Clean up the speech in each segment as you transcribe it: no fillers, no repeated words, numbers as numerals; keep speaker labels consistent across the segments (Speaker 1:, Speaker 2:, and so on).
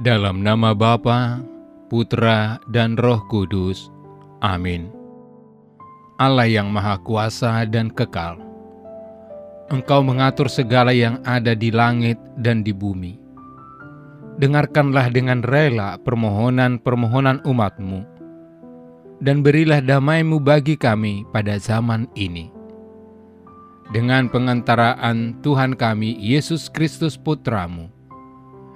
Speaker 1: Dalam nama Bapa, Putra, dan Roh Kudus. Amin. Allah yang Maha Kuasa dan Kekal, Engkau mengatur segala yang ada di langit dan di bumi. Dengarkanlah dengan rela permohonan-permohonan umat-Mu, dan berilah damai-Mu bagi kami pada zaman ini. Dengan pengantaraan Tuhan kami, Yesus Kristus Putra-Mu,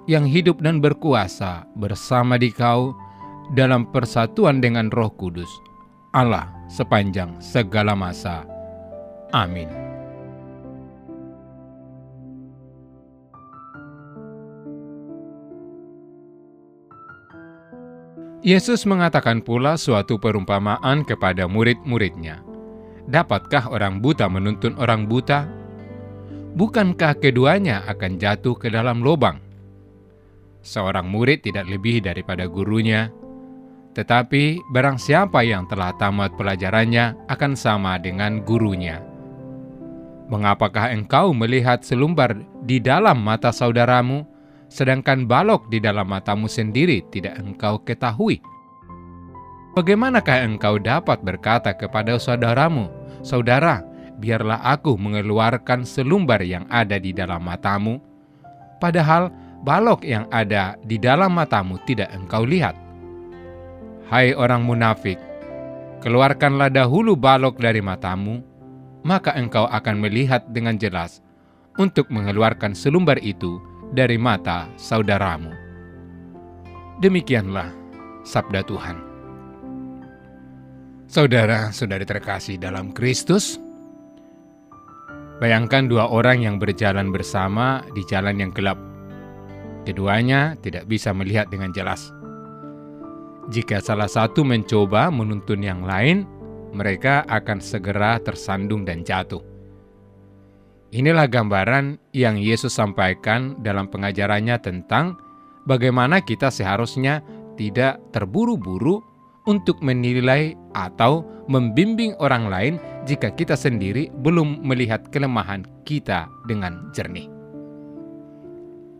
Speaker 1: yang hidup dan berkuasa bersama Dikau dalam persatuan dengan Roh Kudus, Allah sepanjang segala masa. Amin. Yesus mengatakan pula suatu perumpamaan kepada murid-muridnya. Dapatkah orang buta menuntun orang buta? Bukankah keduanya akan jatuh ke dalam lubang? Seorang murid tidak lebih daripada gurunya, tetapi barang siapa yang telah tamat pelajarannya akan sama dengan gurunya. Mengapakah engkau melihat selumbar di dalam mata saudaramu, sedangkan balok di dalam matamu sendiri tidak engkau ketahui? Bagaimanakah engkau dapat berkata kepada saudaramu, "Saudara, biarlah aku mengeluarkan selumbar yang ada di dalam matamu," padahal balok yang ada di dalam matamu tidak engkau lihat? Hai orang munafik, keluarkanlah dahulu balok dari matamu, maka engkau akan melihat dengan jelas untuk mengeluarkan selumbar itu dari mata saudaramu. Demikianlah sabda Tuhan. Saudara-saudari terkasih dalam Kristus, bayangkan dua orang yang berjalan bersama di jalan yang gelap. Keduanya tidak bisa melihat dengan jelas. Jika salah satu mencoba menuntun yang lain, mereka akan segera tersandung dan jatuh. Inilah gambaran yang Yesus sampaikan dalam pengajarannya tentang bagaimana kita seharusnya tidak terburu-buru untuk menilai atau membimbing orang lain jika kita sendiri belum melihat kelemahan kita dengan jernih.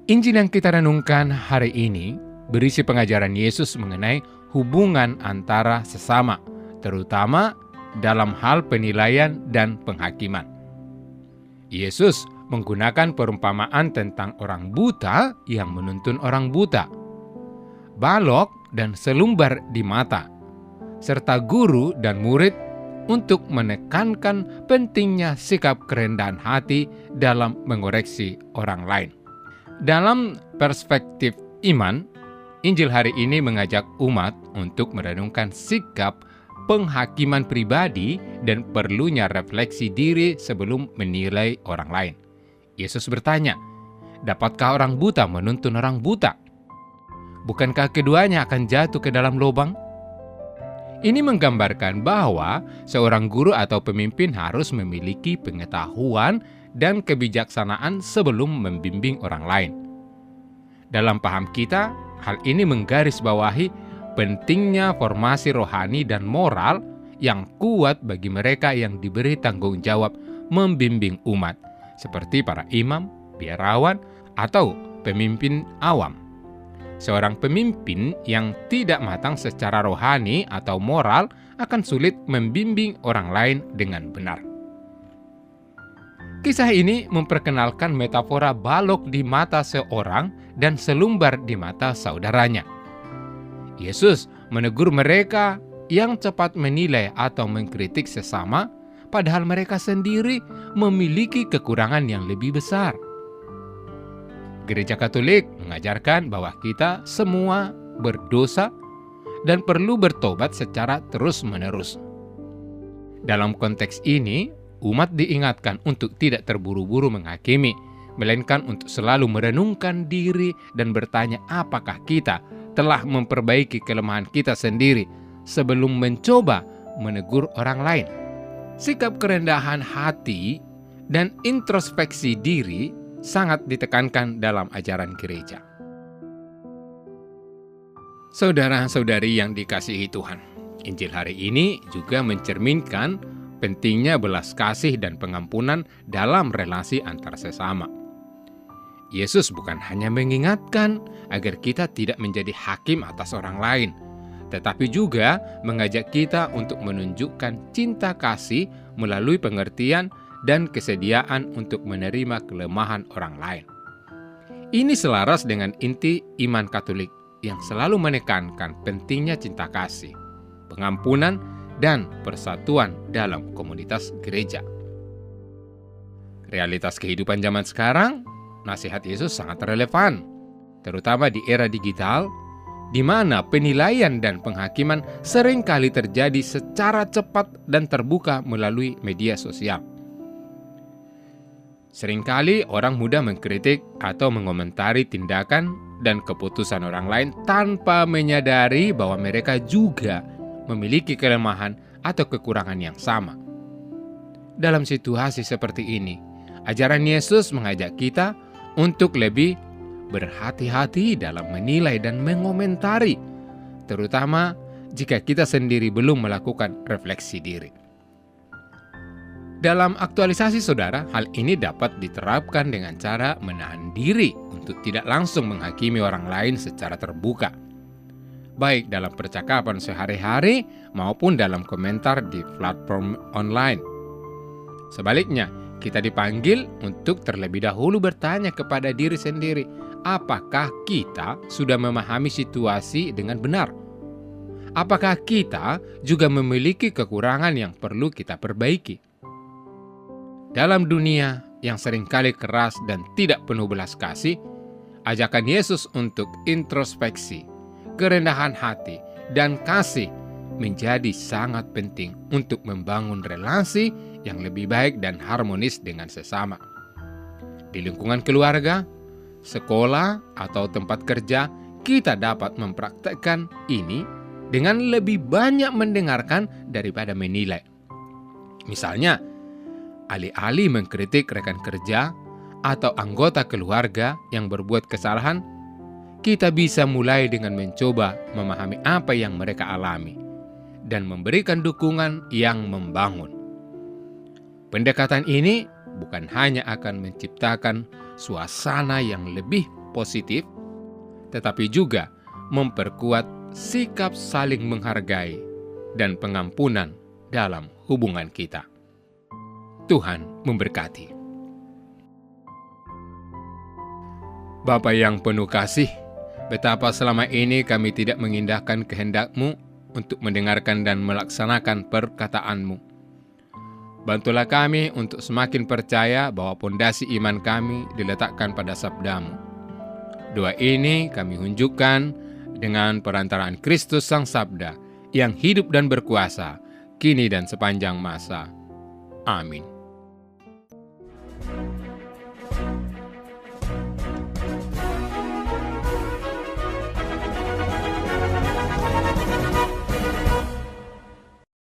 Speaker 1: Injil yang kita renungkan hari ini berisi pengajaran Yesus mengenai hubungan antara sesama, terutama dalam hal penilaian dan penghakiman. Yesus menggunakan perumpamaan tentang orang buta yang menuntun orang buta, balok dan selumbar di mata, serta guru dan murid untuk menekankan pentingnya sikap kerendahan hati dalam mengoreksi orang lain. Dalam perspektif iman, Injil hari ini mengajak umat untuk merenungkan sikap penghakiman pribadi dan perlunya refleksi diri sebelum menilai orang lain. Yesus bertanya, dapatkah orang buta menuntun orang buta? Bukankah keduanya akan jatuh ke dalam lubang? Ini menggambarkan bahwa seorang guru atau pemimpin harus memiliki pengetahuan dan kebijaksanaan sebelum membimbing orang lain. Dalam paham kita, hal ini menggarisbawahi pentingnya formasi rohani dan moral yang kuat bagi mereka yang diberi tanggung jawab membimbing umat, seperti para imam, biarawan, atau pemimpin awam. Seorang pemimpin yang tidak matang secara rohani atau moral akan sulit membimbing orang lain dengan benar. Kisah ini memperkenalkan metafora balok di mata seorang dan selumbar di mata saudaranya. Yesus menegur mereka yang cepat menilai atau mengkritik sesama, padahal mereka sendiri memiliki kekurangan yang lebih besar. Gereja Katolik mengajarkan bahwa kita semua berdosa dan perlu bertobat secara terus-menerus. Dalam konteks ini, umat diingatkan untuk tidak terburu-buru menghakimi, melainkan untuk selalu merenungkan diri dan bertanya apakah kita telah memperbaiki kelemahan kita sendiri sebelum mencoba menegur orang lain. Sikap kerendahan hati dan introspeksi diri sangat ditekankan dalam ajaran gereja. Saudara-saudari yang dikasihi Tuhan, Injil hari ini juga mencerminkan pentingnya belas kasih dan pengampunan dalam relasi antar sesama. Yesus bukan hanya mengingatkan agar kita tidak menjadi hakim atas orang lain, tetapi juga mengajak kita untuk menunjukkan cinta kasih melalui pengertian dan kesediaan untuk menerima kelemahan orang lain. Ini selaras dengan inti iman Katolik yang selalu menekankan pentingnya cinta kasih, pengampunan, dan persatuan dalam komunitas gereja. Realitas kehidupan zaman sekarang, nasihat Yesus sangat relevan, terutama di era digital, di mana penilaian dan penghakiman seringkali terjadi secara cepat dan terbuka melalui media sosial. Seringkali orang mudah mengkritik atau mengomentari tindakan dan keputusan orang lain tanpa menyadari bahwa mereka juga memiliki kelemahan atau kekurangan yang sama. Dalam situasi seperti ini, ajaran Yesus mengajak kita untuk lebih berhati-hati dalam menilai dan mengomentari, terutama jika kita sendiri belum melakukan refleksi diri. Dalam aktualisasi saudara, hal ini dapat diterapkan dengan cara menahan diri untuk tidak langsung menghakimi orang lain secara terbuka, baik dalam percakapan sehari-hari maupun dalam komentar di platform online. Sebaliknya, kita dipanggil untuk terlebih dahulu bertanya kepada diri sendiri, apakah kita sudah memahami situasi dengan benar? Apakah kita juga memiliki kekurangan yang perlu kita perbaiki? Dalam dunia yang seringkali keras dan tidak penuh belas kasih, ajakan Yesus untuk introspeksi, kerendahan hati, dan kasih menjadi sangat penting untuk membangun relasi yang lebih baik dan harmonis dengan sesama. Di lingkungan keluarga, sekolah, atau tempat kerja, kita dapat mempraktekkan ini dengan lebih banyak mendengarkan daripada menilai. Misalnya, alih-alih mengkritik rekan kerja atau anggota keluarga yang berbuat kesalahan, kita bisa mulai dengan mencoba memahami apa yang mereka alami dan memberikan dukungan yang membangun. Pendekatan ini bukan hanya akan menciptakan suasana yang lebih positif, tetapi juga memperkuat sikap saling menghargai dan pengampunan dalam hubungan kita. Tuhan memberkati. Bapa yang penuh kasih, betapa selama ini kami tidak mengindahkan kehendak-Mu untuk mendengarkan dan melaksanakan perkataan-Mu. Bantulah kami untuk semakin percaya bahwa pondasi iman kami diletakkan pada sabda-Mu. Doa ini kami unjukkan dengan perantaraan Kristus Sang Sabda yang hidup dan berkuasa, kini dan sepanjang masa. Amin.